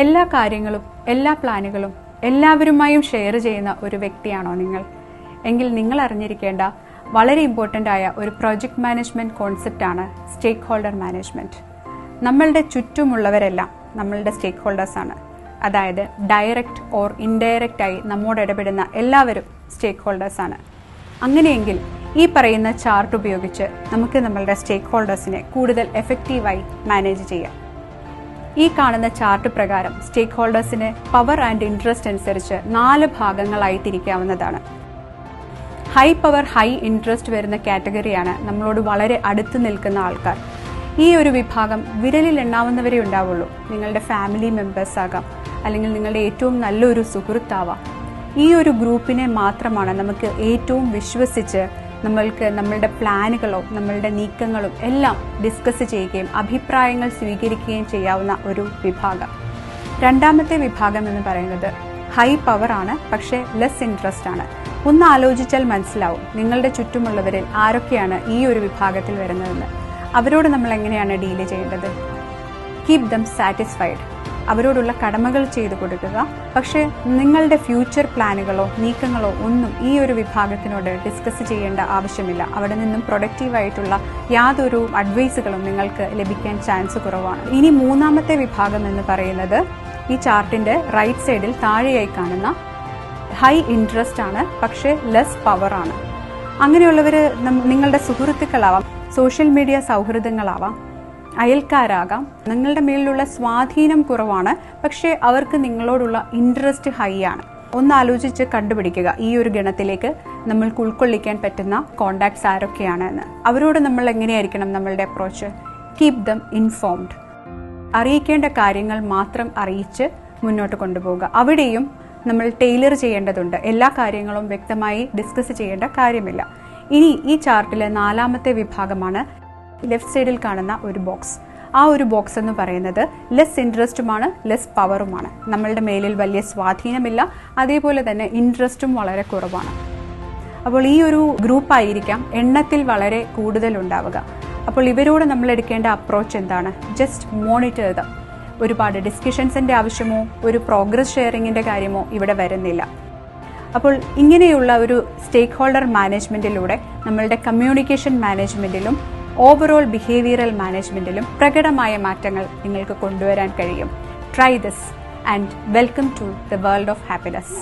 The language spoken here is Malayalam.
എല്ലാ കാര്യങ്ങളും എല്ലാ പ്ലാനുകളും എല്ലാവരുമായും ഷെയർ ചെയ്യുന്ന ഒരു വ്യക്തിയാണോ നിങ്ങൾ? എങ്കിൽ നിങ്ങൾ അറിഞ്ഞിരിക്കേണ്ട വളരെ ഇമ്പോർട്ടൻ്റ് ആയ ഒരു പ്രോജക്റ്റ് മാനേജ്മെൻറ്റ് കോൺസെപ്റ്റാണ് സ്റ്റേക്ക് ഹോൾഡർ മാനേജ്മെൻറ്റ്. നമ്മളുടെ ചുറ്റുമുള്ളവരെല്ലാം നമ്മളുടെ സ്റ്റേക്ക് ഹോൾഡേഴ്സാണ്. അതായത് ഡയറക്റ്റ് ഓർ ഇൻഡയറക്റ്റ് ആയി നമ്മോട് ഇടപെടുന്ന എല്ലാവരും സ്റ്റേക്ക് ഹോൾഡേഴ്സാണ്. അങ്ങനെയെങ്കിൽ ഈ പറയുന്ന ചാർട്ട് ഉപയോഗിച്ച് നമുക്ക് നമ്മളുടെ സ്റ്റേക്ക് ഹോൾഡേഴ്സിനെ കൂടുതൽ എഫക്റ്റീവായി മാനേജ് ചെയ്യാം. ഈ കാണുന്ന ചാർട്ട് പ്രകാരം സ്റ്റേക്ക് ഹോൾഡേഴ്സിന് പവർ ആൻഡ് ഇൻട്രസ്റ്റ് അനുസരിച്ച് 4 ഭാഗങ്ങളായി തിരിക്കാവുന്നതാണ്. ഹൈ പവർ ഹൈ ഇൻട്രസ്റ്റ് വരുന്ന കാറ്റഗറിയാണ് നമ്മളോട് വളരെ അടുത്ത് നിൽക്കുന്ന ആൾക്കാർ. ഈ ഒരു വിഭാഗം വിരലിൽ എണ്ണാവുന്നവരെ ഉണ്ടാവുള്ളൂ. നിങ്ങളുടെ ഫാമിലി മെമ്പേഴ്സ് ആകാം, അല്ലെങ്കിൽ നിങ്ങളുടെ ഏറ്റവും നല്ലൊരു സുഹൃത്താവാം. ഈ ഒരു ഗ്രൂപ്പിനെ മാത്രമാണ് നമുക്ക് ഏറ്റവും വിശ്വസിച്ച് നമ്മൾക്ക് നമ്മളുടെ പ്ലാനുകളോ നമ്മളുടെ നീക്കങ്ങളും എല്ലാം ഡിസ്കസ് ചെയ്യുകയും അഭിപ്രായങ്ങൾ സ്വീകരിക്കുകയും ചെയ്യാവുന്ന ഒരു വിഭാഗം. രണ്ടാമത്തെ വിഭാഗം എന്ന് പറയുന്നത് ഹൈ പവർ ആണ്, പക്ഷേ ലെസ് ഇൻട്രസ്റ്റ് ആണ്. ഒന്ന് ആലോചിച്ചാൽ മനസ്സിലാവും നിങ്ങളുടെ ചുറ്റുമുള്ളവരിൽ ആരൊക്കെയാണ് ഈ ഒരു വിഭാഗത്തിൽ വരുന്നതെന്ന്. അവരോട് നമ്മൾ എങ്ങനെയാണ് ഡീല് ചെയ്യേണ്ടത്? Keep them satisfied. അവരോടുള്ള കടമകൾ ചെയ്തു കൊടുക്കുക. പക്ഷേ നിങ്ങളുടെ ഫ്യൂച്ചർ പ്ലാനുകളോ നീക്കങ്ങളോ ഒന്നും ഈ ഒരു വിഭാഗത്തിനോട് ഡിസ്കസ് ചെയ്യേണ്ട ആവശ്യമില്ല. അവിടെ നിന്നും പ്രൊഡക്റ്റീവായിട്ടുള്ള യാതൊരു അഡ്വൈസുകളും നിങ്ങൾക്ക് ലഭിക്കാൻ ചാൻസ് കുറവാണ്. ഇനി മൂന്നാമത്തെ വിഭാഗം എന്ന് പറയുന്നത് ഈ ചാർട്ടിന്റെ റൈറ്റ് സൈഡിൽ താഴെയായി കാണുന്ന ഹൈ ഇൻട്രസ്റ്റ് ആണ്, പക്ഷേ ലെസ് പവർ ആണ്. അങ്ങനെയുള്ളവർ നിങ്ങളുടെ സുഹൃത്തുക്കളാവാം, സോഷ്യൽ മീഡിയ സൗഹൃദങ്ങളാവാം, അയൽക്കാരാകാം. നിങ്ങളുടെ മേലിലുള്ള സ്വാധീനം കുറവാണ്, പക്ഷേ അവർക്ക് നിങ്ങളോടുള്ള ഇൻട്രസ്റ്റ് ഹൈ ആണ്. ഒന്ന് ആലോചിച്ച് കണ്ടുപിടിക്കുക ഈ ഒരു ഗണത്തിലേക്ക് നമ്മൾക്ക് ഉൾക്കൊള്ളിക്കാൻ പറ്റുന്ന കോണ്ടാക്ട്സ് ആരൊക്കെയാണ് എന്ന്. അവരോട് നമ്മൾ എങ്ങനെയായിരിക്കണം നമ്മളുടെ അപ്രോച്ച്? Keep them informed. അറിയിക്കേണ്ട കാര്യങ്ങൾ മാത്രം അറിയിച്ച് മുന്നോട്ട് കൊണ്ടുപോവുക. അവിടെയും നമ്മൾ ടൈലർ ചെയ്യേണ്ടതുണ്ട്. എല്ലാ കാര്യങ്ങളും വ്യക്തമായി ഡിസ്കസ് ചെയ്യേണ്ട കാര്യമില്ല. ഇനി ഈ ചാർട്ടിലെ 4ാമത്തെ വിഭാഗമാണ് ലെഫ്റ്റ് സൈഡിൽ കാണുന്ന ഒരു ബോക്സ്. ആ ഒരു ബോക്സ് എന്ന് പറയുന്നത് ലെസ് ഇൻട്രസ്റ്റുമാണ്, ലെസ് പവറുമാണ്. നമ്മളുടെ മേലിൽ വലിയ സ്വാധീനമില്ല, അതേപോലെ തന്നെ ഇൻട്രസ്റ്റും വളരെ കുറവാണ്. അപ്പോൾ ഈ ഒരു ഗ്രൂപ്പായിരിക്കാം എണ്ണത്തിൽ വളരെ കൂടുതലുണ്ടാവുക. അപ്പോൾ ഇവരോട് നമ്മൾ എടുക്കേണ്ട അപ്രോച്ച് എന്താണ്? Just monitor dum. ഒരുപാട് ഡിസ്കഷൻസിൻ്റെ ആവശ്യമോ ഒരു പ്രോഗ്രസ് ഷെയറിങ്ങിൻ്റെ കാര്യമോ ഇവിടെ വരുന്നില്ല. അപ്പോൾ ഇങ്ങനെയുള്ള ഒരു സ്റ്റേക്ക് ഹോൾഡർ മാനേജ്മെൻറ്റിലൂടെ നമ്മളുടെ കമ്മ്യൂണിക്കേഷൻ മാനേജ്മെൻറ്റിലും ഓവറോൾ ബിഹേവിയറൽ മാനേജ്മെൻറ്റിലും പ്രകടമായ മാറ്റങ്ങൾ നിങ്ങൾക്ക് കൊണ്ടുവരാൻ കഴിയും. Try this and welcome to the world of happiness.